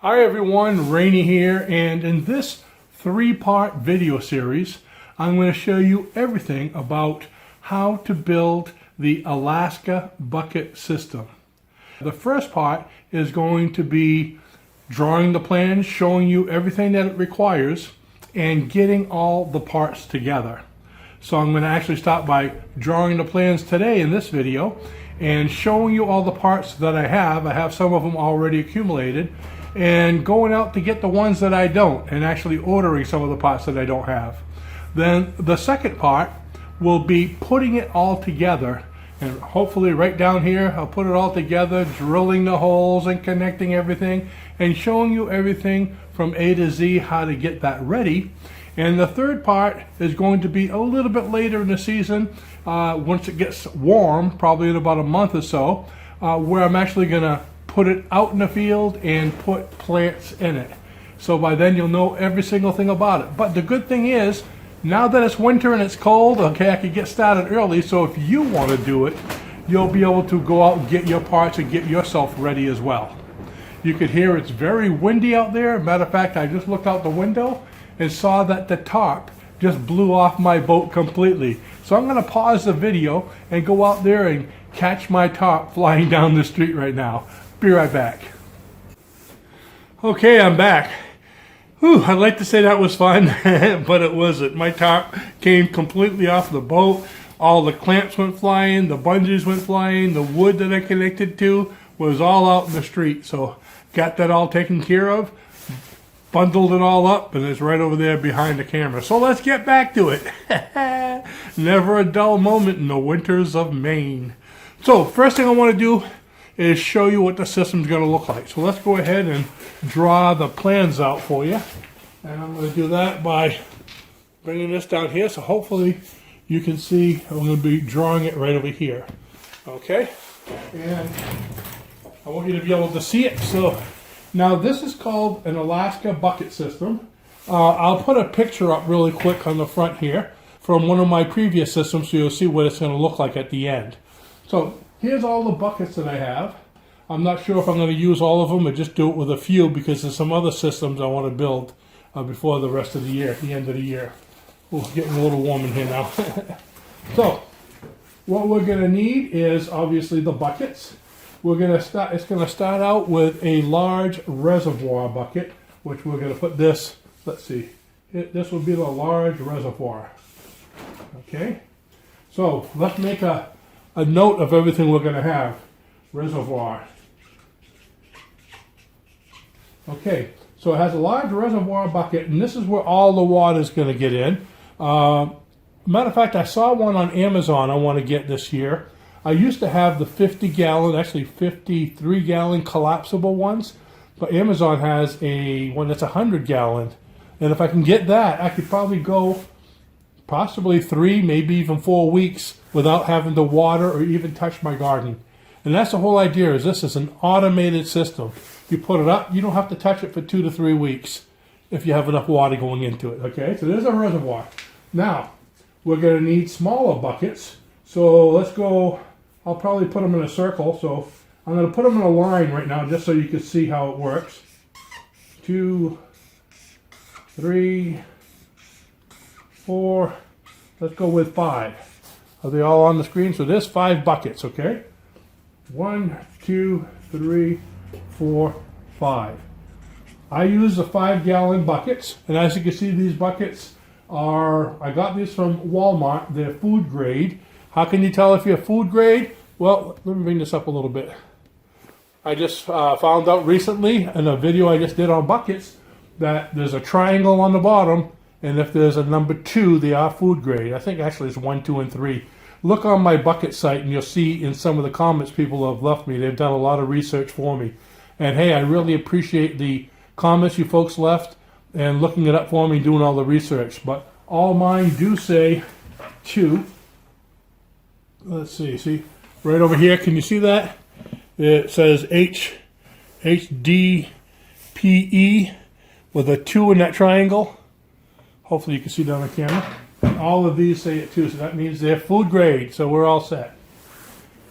Hi everyone, Rainey here, and in this three-part video series I'm going to show you everything about how to build the Alaska bucket system. The first part is going to be drawing the plans, showing you everything that it requires, and getting all the parts together. So I'm going to actually start by drawing the plans today in this video and showing you all the parts that I have. I have some of them already accumulated, and going out to get the ones that I don't, and actually ordering some of the parts that I don't have. Then the second part will be putting it all together, and hopefully right down here I'll put it all together, drilling the holes and connecting everything and showing you everything from A to Z how to get that ready. And the third part is going to be a little bit later in the season, once it gets warm, probably in about a month or so, where I'm actually going to put it out in the field and put plants in it. So by then you'll know every single thing about it. But the good thing is, now that it's winter and it's cold, okay, I can get started early. So if you want to do it, you'll be able to go out and get your parts and get yourself ready as well. You could hear it's very windy out there. Matter of fact, I just looked out the window and saw that the tarp just blew off my boat completely. So I'm going to pause the video and go out there and catch my tarp flying down the street right now. Be right back. Okay, I'm back. Whew, I'd like to say that was fun, but it wasn't. My tarp came completely off the boat. All the clamps went flying, the bungees went flying, the wood that I connected to was all out in the street. So got that all taken care of, bundled it all up, and it's right over there behind the camera. So let's get back to it. Never a dull moment in the winters of Maine. So first thing I want to do is show you what the system's going to look like. So let's go ahead and draw the plans out for you. And I'm going to do that by bringing this down here. So hopefully you can see I'm going to be drawing it right over here. Okay? And I want you to be able to see it. So now this is called an Alaska bucket system. I'll put a picture up really quick on the front here from one of my previous systems so you'll see what it's going to look like at the end. So here's all the buckets that I have. I'm not sure if I'm going to use all of them or just do it with a few because there's some other systems I want to build before the rest of the year, the end of the year. We're getting a little warm in here now. So what we're going to need is obviously the buckets. It's going to start out with a large reservoir bucket, which we're going to put this, let's see, this will be the large reservoir. Okay, so let's make a note of everything we're going to have. Reservoir. Okay, so it has a large reservoir bucket, and this is where all the water is going to get in. Matter of fact, I saw one on Amazon I want to get this year. I used to have the 50-gallon, actually 53-gallon collapsible ones, but Amazon has a one that's 100-gallon. And if I can get that, I could probably go possibly 3, maybe even 4 weeks without having to water or even touch my garden. And that's the whole idea, is this is an automated system. You put it up, you don't have to touch it for 2 to 3 weeks if you have enough water going into it. Okay, so there's a reservoir. Now, we're going to need smaller buckets. So let's go, I'll probably put them in a circle. So I'm going to put them in a line right now just so you can see how it works. 2, 3, 4, let's go with 5. Are they all on the screen? So there's 5 buckets, okay? 1, 2, 3, 4, 5. I use the 5-gallon buckets, and as you can see, these buckets are, I got these from Walmart. They're food grade. How can you tell if you're food grade? Well, let me bring this up a little bit. I just found out recently in a video I just did on buckets that there's a triangle on the bottom, and if there's a number 2, they are food grade. I think actually it's 1, 2, and 3. Look on my bucket site and you'll see in some of the comments people have left me. They've done a lot of research for me. And hey, I really appreciate the comments you folks left and looking it up for me, doing all the research. But all mine do say 2. Let's see right over here, can you see that? It says HDPE with a 2 in that triangle. Hopefully you can see that on the camera. All of these say it too, so that means they're food grade, so we're all set.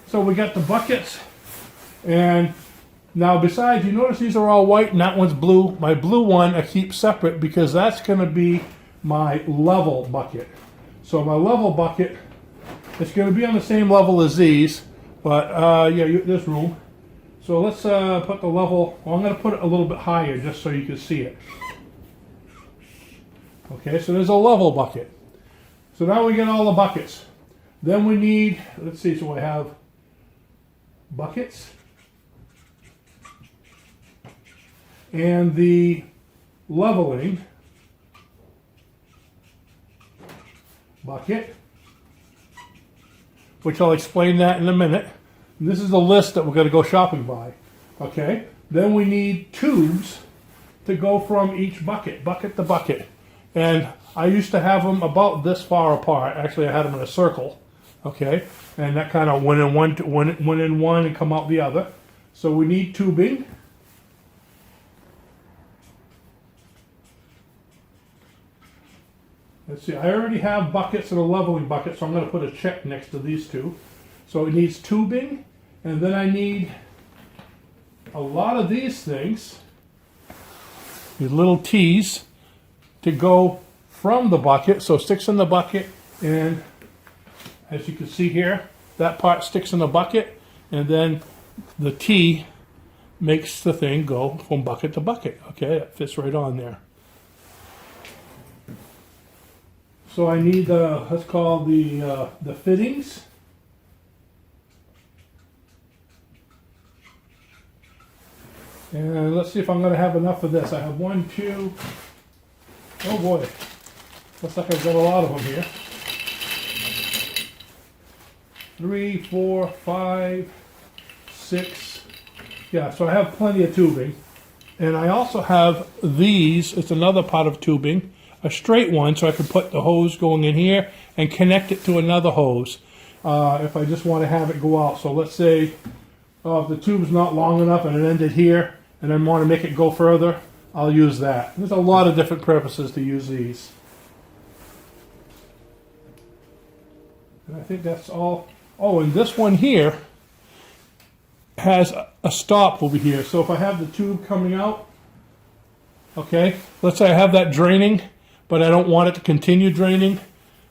So we got the buckets, and Now besides, you notice these are all white and that one's blue. My blue one I keep separate because that's going to be my level bucket. So my level bucket, it's going to be on the same level as these, but yeah, there's room. So let's put the level, well, I'm going to put it a little bit higher just so you can see it. Okay, so there's a level bucket. So now we get all the buckets. Then we need, let's see, so I have buckets. And the leveling bucket, which I'll explain that in a minute. And this is the list that we're going to go shopping by. Okay, then we need tubes to go from each bucket to bucket. And I used to have them about this far apart. Actually, I had them in a circle. Okay, and that kind of went in one and come out the other. So we need tubing. Let's see, I already have buckets and a leveling bucket, so I'm going to put a check next to these two. So it needs tubing, and then I need a lot of these things, these little T's, to go from the bucket. So 6 in the bucket, and as you can see here, that part sticks in the bucket, and then the T makes the thing go from bucket to bucket. Okay, that fits right on there. So I need the, let's call the fittings. And let's see if I'm going to have enough of this. I have 1, 2, oh boy, looks like I've got a lot of them here. 3, 4, 5, 6. Yeah, so I have plenty of tubing. And I also have these, it's another part of tubing, a straight one, so I can put the hose going in here and connect it to another hose if I just want to have it go out. So let's say if the tube's not long enough and it ended here and I want to make it go further, I'll use that. There's a lot of different purposes to use these. And I think that's all. Oh, and this one here has a stop over here. So if I have the tube coming out, okay, let's say I have that draining, but I don't want it to continue draining,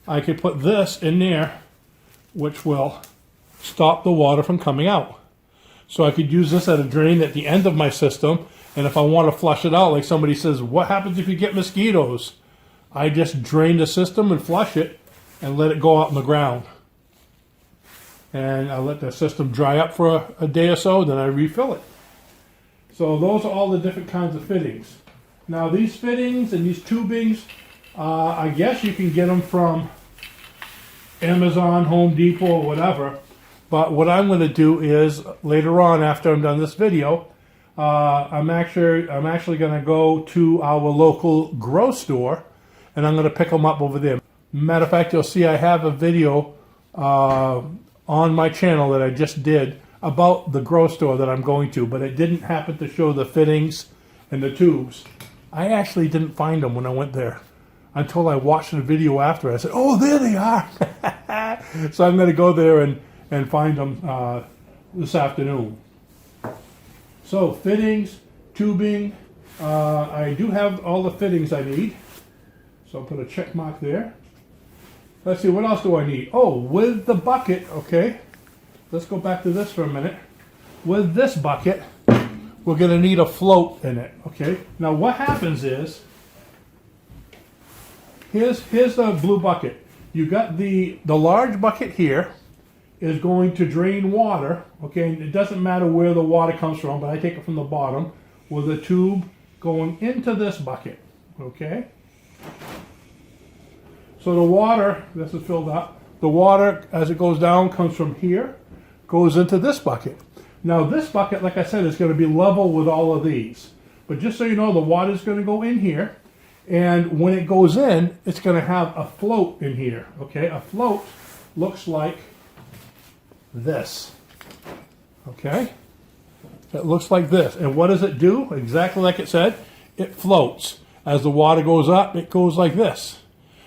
I could put this in there, which will stop the water from coming out. So I could use this as a drain at the end of my system, and if I want to flush it out, like somebody says, what happens if you get mosquitoes? I just drain the system and flush it and let it go out in the ground. And I let the system dry up for a day or so, then I refill it. So those are all the different kinds of fittings. Now these fittings and these tubings, I guess you can get them from Amazon, Home Depot, or whatever. But what I'm going to do is later on, after I'm done this video, I'm actually going to go to our local grocery store, and I'm going to pick them up over there. Matter of fact, you'll see I have a video on my channel that I just did about the grocery store that I'm going to, but it didn't happen to show the fittings and the tubes. I actually didn't find them when I went there until I watched the video after. I said, oh, there they are. So I'm going to go there and find them this afternoon. So fittings, tubing, I do have all the fittings I need. So I'll put a check mark there. Let's see, what else do I need? Oh, with the bucket, okay. Let's go back to this for a minute. With this bucket, we're going to need a float in it, okay? Now what happens is, here's the blue bucket. You got the large bucket here is going to drain water, okay? And it doesn't matter where the water comes from, but I take it from the bottom with a tube going into this bucket, okay? So the water, this is filled up, the water as it goes down comes from here, goes into this bucket. Now this bucket, like I said, is going to be level with all of these. But just so you know, the water is going to go in here, and when it goes in, it's going to have a float in here, okay? A float looks like this, okay? It looks like this. And what does it do? Exactly like it said, it floats. As the water goes up, it goes like this.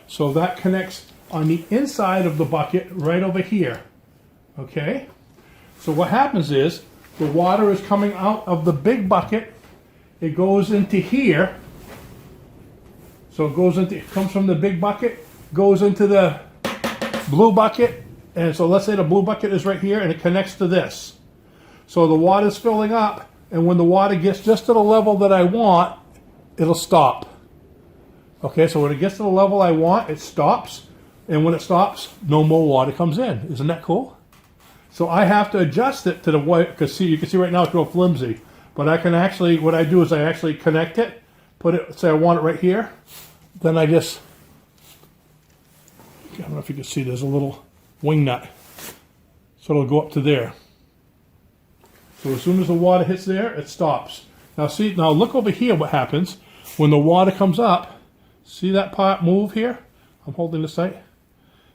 So that connects on the inside of the bucket right over here, okay? So what happens is, the water is coming out of the big bucket. It goes into here. So it comes from the big bucket, goes into the blue bucket, and so let's say the blue bucket is right here and it connects to this. So the water's filling up, and when the water gets just to the level that I want, it'll stop. Okay, so when it gets to the level I want, it stops, and when it stops, no more water comes in. Isn't that cool? So I have to adjust it to the way, because see, you can see right now it's real flimsy, but I can actually, what I do is I actually connect it, put it, say I want it right here, then I just, I don't know if you can see, there's a little wing nut, so it'll go up to there. So as soon as the water hits there, it stops. Now see, now look over here what happens when the water comes up. See that part move here? I'm holding this tight.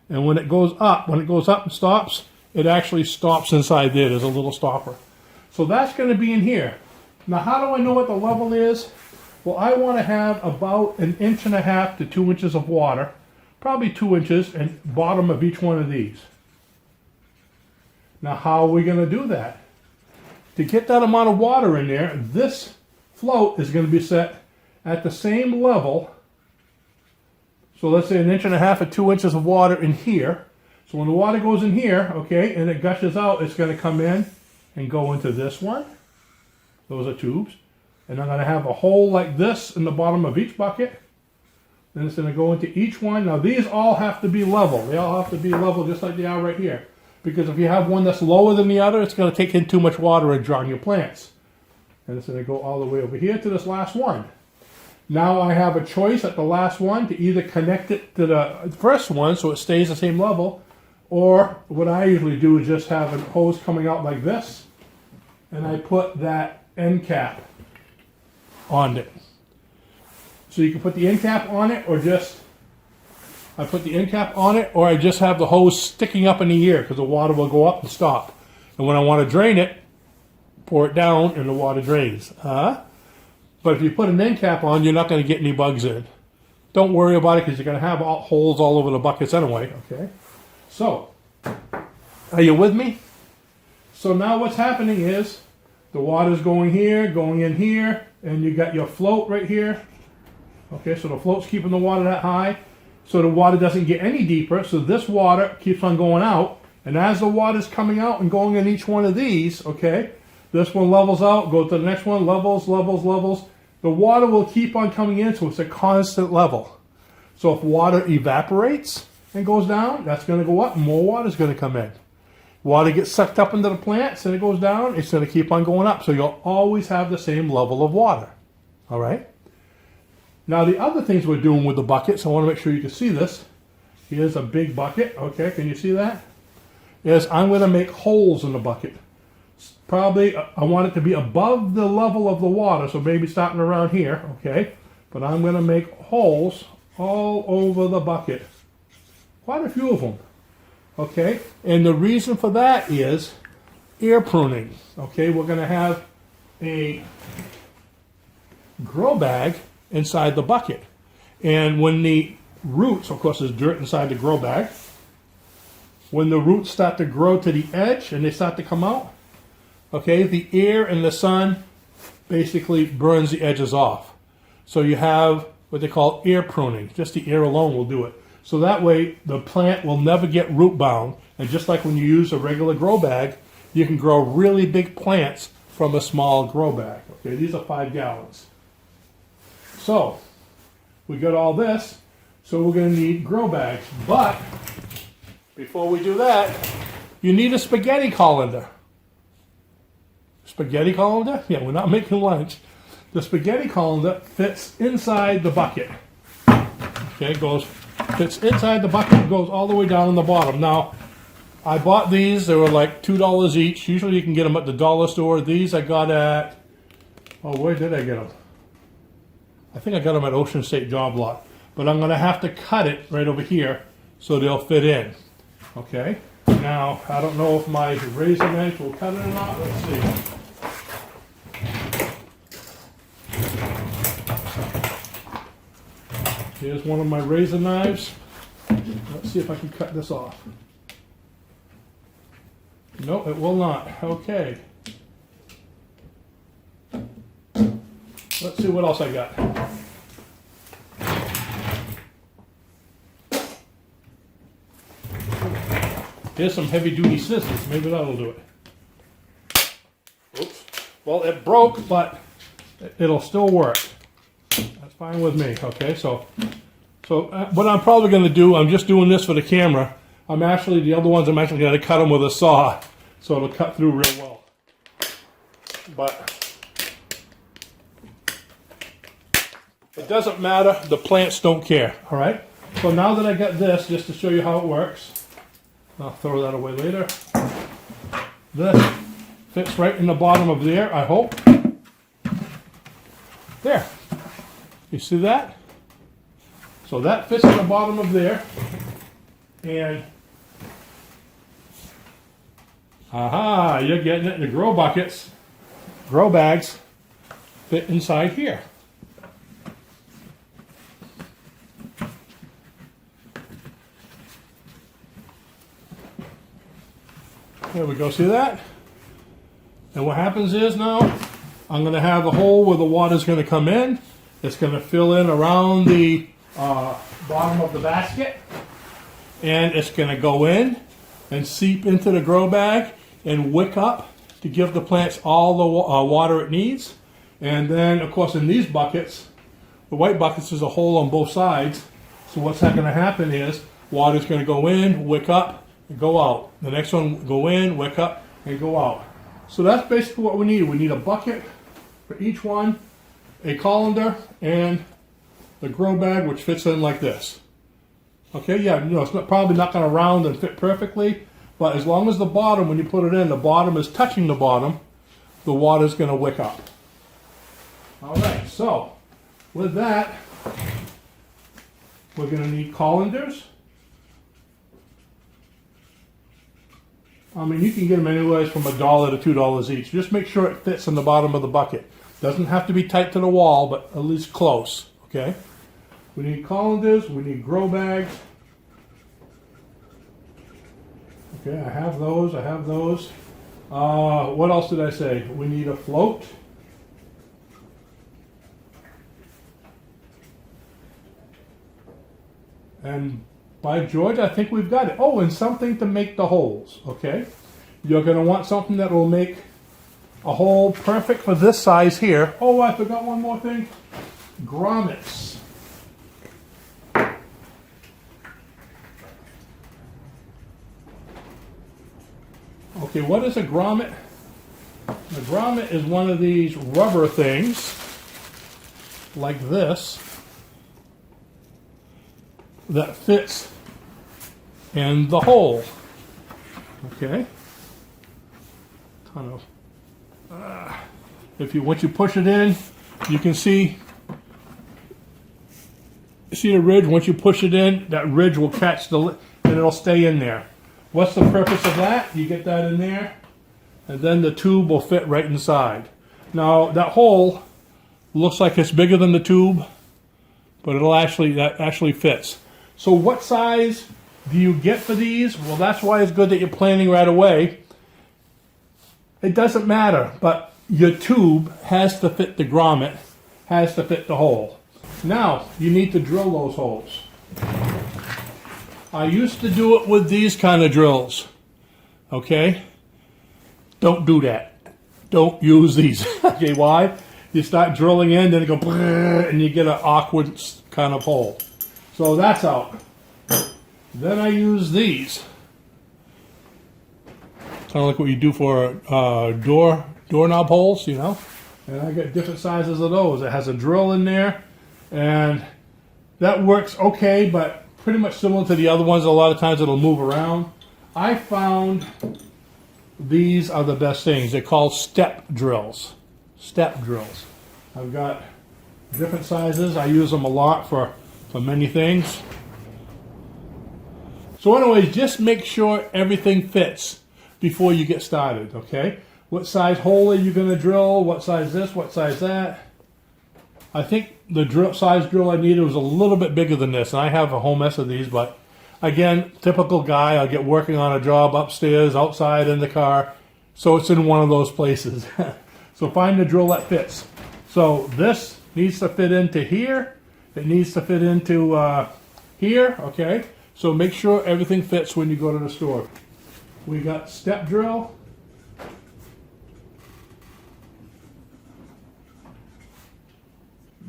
And when it goes up and stops, it actually stops inside there. There's a little stopper. So that's going to be in here. Now how do I know what the level is? Well, I want to have about 1.5 inches to 2 inches of water, probably 2 inches, and bottom of each one of these. Now how are we going to do that? To get that amount of water in there, this float is going to be set at the same level. So let's say 1.5 inches or 2 inches of water in here. So when the water goes in here, okay, and it gushes out, it's going to come in and go into this one. Those are tubes. And I'm going to have a hole like this in the bottom of each bucket. Then it's going to go into each one. Now these all have to be level. They all have to be level just like they are right here. Because if you have one that's lower than the other, it's going to take in too much water and drown your plants. And it's going to go all the way over here to this last one. Now I have a choice at the last one to either connect it to the first one so it stays the same level, or what I usually do is just have a hose coming out like this, and I put that end cap on it. So you can put the end cap on it, or just, I put the end cap on it, or I just have the hose sticking up in the air because the water will go up and stop. And when I want to drain it, pour it down and the water drains. But if you put an end cap on, you're not going to get any bugs in. Don't worry about it because you're going to have holes all over the buckets anyway. Okay. So, are you with me? So now what's happening is the water's going here, going in here, and you got your float right here. Okay, so the float's keeping the water that high, so the water doesn't get any deeper. So this water keeps on going out, and as the water's coming out and going in each one of these, okay, this one levels out, go to the next one, levels, levels, levels. The water will keep on coming in, so it's a constant level. So if water evaporates and goes down, that's going to go up, and more water is going to come in. Water gets sucked up into the plants and it goes down, it's going to keep on going up. So you'll always have the same level of water. All right? Now the other things we're doing with the buckets, I want to make sure you can see this. Here's a big bucket, okay, can you see that? Is I'm going to make holes in the bucket. Probably, I want it to be above the level of the water, so maybe starting around here, okay? But I'm going to make holes all over the bucket. Quite a few of them, okay? And the reason for that is air pruning, okay? We're going to have a grow bag inside the bucket. And when the roots, of course there's dirt inside the grow bag, when the roots start to grow to the edge and they start to come out, okay, the air and the sun basically burns the edges off. So you have what they call air pruning. Just the air alone will do it. So that way the plant will never get root bound. And just like when you use a regular grow bag, you can grow really big plants from a small grow bag. Okay, these are 5 gallons. So we got all this. So we're going to need grow bags. But before we do that, you need a spaghetti colander. Spaghetti colander? Yeah, we're not making lunch. The spaghetti colander fits inside the bucket. Okay, fits inside the bucket, goes all the way down in the bottom. Now, I bought these. They were like $2 each. Usually you can get them at the dollar store. These I got at, oh, where did I get them? I think I got them at Ocean State Job Lot. But I'm going to have to cut it right over here so they'll fit in. Okay? Now, I don't know if my razor knife will cut it or not. Let's see. Here's one of my razor knives. Let's see if I can cut this off. No, it will not. Okay. Let's see what else I got. Here's some heavy-duty scissors. Maybe that'll do it. Oops. Well, it broke, but it'll still work. That's fine with me. Okay, so what I'm probably going to do, I'm just doing this for the camera. The other ones, I'm actually going to cut them with a saw, so it'll cut through real well. But it doesn't matter. The plants don't care. All right. So now that I got this, just to show you how it works. I'll throw that away later. This fits right in the bottom of there, I hope. There. You see that? So that fits in the bottom of there. And aha, you're getting it. The grow buckets, grow bags fit inside here. There we go, see that? And what happens is now, I'm going to have a hole where the water's going to come in. It's going to fill in around the bottom of the basket. And it's going to go in and seep into the grow bag and wick up to give the plants all the water it needs. And then, of course, in these buckets, the white buckets, there's a hole on both sides. So what's going to happen is water's going to go in, wick up, and go out. The next one, go in, wick up, and go out. So that's basically what we need. We need a bucket for each one, a colander, and the grow bag, which fits in like this. Okay, yeah, it's probably not going to round and fit perfectly, but as long as the bottom, when you put it in, the bottom is touching the bottom, the water's going to wick up. All right, so with that, we're going to need colanders. I mean, you can get them anywhere from $1 to $2 each. Just make sure it fits in the bottom of the bucket. Doesn't have to be tight to the wall, but at least close, okay? We need colanders, we need grow bags. Okay, I have those. What else did I say? We need a float. And by George, I think we've got it. Oh, and something to make the holes, okay? You're going to want something that will make a hole perfect for this size here. Oh, I forgot one more thing. Grommets. Okay, what is a grommet? A grommet is one of these rubber things, like this, that fits in the hole. Okay. Kind of. Once you push it in, you can see the ridge. Once you push it in, that ridge will catch and it'll stay in there. What's the purpose of that? You get that in there, and then the tube will fit right inside. Now that hole looks like it's bigger than the tube, but that actually fits. So what size do you get for these? Well, that's why it's good that you're planning right away. It doesn't matter, but your tube has to fit the grommet, has to fit the hole. Now, you need to drill those holes. I used to do it with these kind of drills, okay? Don't do that. Don't use these. Okay, why? You start drilling in, then it goes, and you get an awkward kind of hole. So that's out. Then I use these. Kind of like what you do for doorknob holes, you know? And I get different sizes of those. It has a drill in there, and that works okay, but pretty much similar to the other ones. A lot of times it'll move around. I found these are the best things. They're called step drills. Step drills. I've got different sizes. I use them a lot for many things. So anyways, just make sure everything fits before you get started, okay? What size hole are you going to drill? What size this? What size that? I think the size drill I needed was a little bit bigger than this, and I have a whole mess of these, but again, typical guy, I'll get working on a job upstairs, outside, in the car, so it's in one of those places. So find the drill that fits. So this needs to fit into here. It needs to fit into here, okay? So make sure everything fits when you go to the store. We got step drill.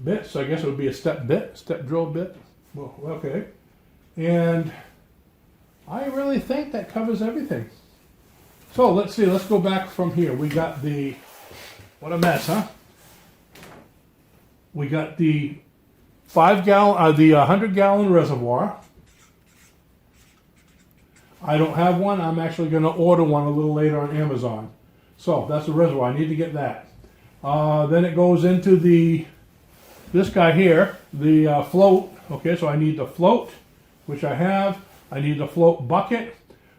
Bits, I guess it would be a step drill bit. Well, okay. And I really think that covers everything. So let's see, let's go back from here. We got the, what a mess, huh? We got the 100-gallon reservoir. I don't have one. I'm actually going to order one a little later on Amazon. So that's the reservoir. I need to get that. Then it goes into this guy here, the float. Okay, so I need the float, which I have. I need the float bucket.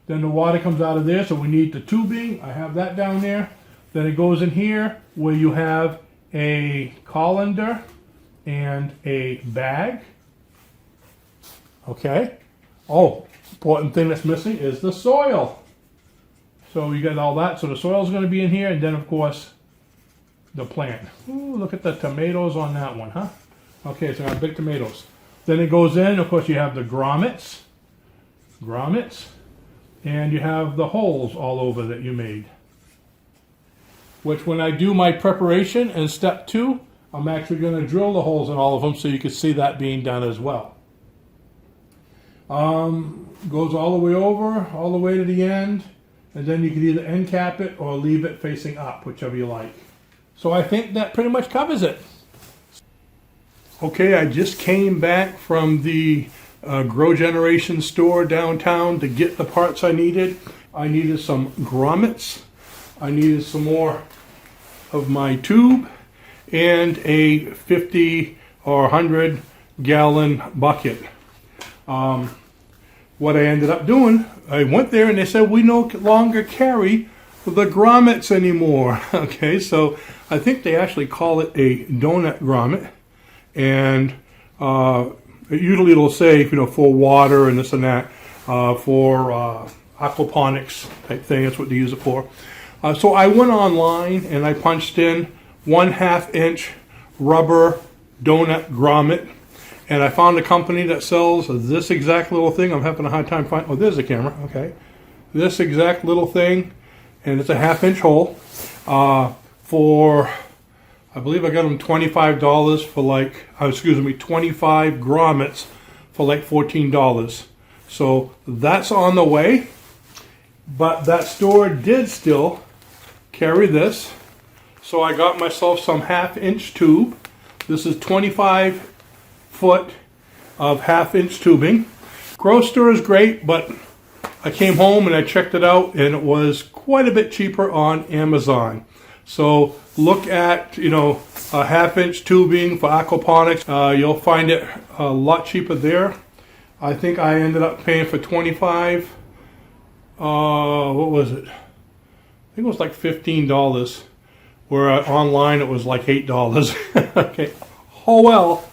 Then the water comes out of there, so we need the tubing. I have that down there. Then it goes in here where you have a colander and a bag. Okay. Oh, important thing that's missing is the soil. So you got all that. So the soil is going to be in here, and then of course the plant. Ooh, look at the tomatoes on that one, huh? Okay, so I have big tomatoes. Then it goes in. Of course, you have the grommets, and you have the holes all over that you made. Which, when I do my preparation in step 2, I'm actually going to drill the holes in all of them so you can see that being done as well. Goes all the way over, all the way to the end, and then you can either end cap it or leave it facing up, whichever you like. So I think that pretty much covers it. Okay, I just came back from the Grow Generation store downtown to get the parts I needed. I needed some grommets. I needed some more of my tube and a 50 or 100 gallon bucket. What I ended up doing, I went there and they said we no longer carry the grommets anymore. Okay, so I think they actually call it a donut grommet, and usually it'll say, you know, for water and this and that, for aquaponics type thing. That's what they use it for. So I went online and I punched in 1/2 inch rubber donut grommet, and I found a company that sells this exact little thing. I'm having a hard time finding. Oh, there's the camera. Okay, this exact little thing, and it's a 1/2 inch hole. For, I believe I got them $25 for like, 25 grommets for like $14. So that's on the way. But that store did still carry this. So I got myself some 1/2 inch tube. This is 25 foot of 1/2 inch tubing. Grow store is great, but I came home and I checked it out and it was quite a bit cheaper on Amazon. So look at, you know, a 1/2 inch tubing for aquaponics. You'll find it a lot cheaper there. I think I ended up paying for 25. What was it? I think it was like $15. Where online it was like $8. Okay. Oh well,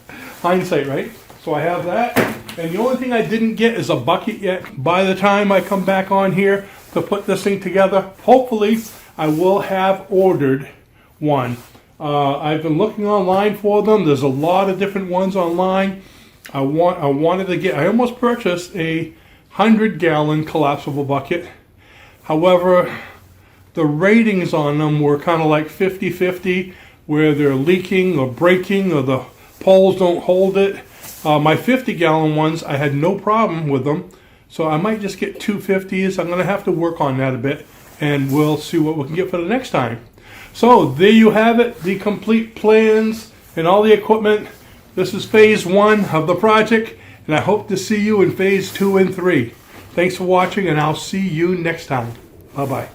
hindsight, right? So I have that. And the only thing I didn't get is a bucket yet. By the time I come back on here to put this thing together, hopefully I will have ordered one. I've been looking online for them. There's a lot of different ones online. I almost purchased a 100-gallon collapsible bucket. However, the ratings on them were kind of like 50-50, where they're leaking or breaking or the poles don't hold it. My 50-gallon ones, I had no problem with them. So I might just get 250s. I'm going to have to work on that a bit, and we'll see what we can get for the next time. So there you have it, the complete plans and all the equipment. This is phase 1 of the project, and I hope to see you in phase 2 and 3. Thanks for watching, and I'll see you next time. Bye-bye.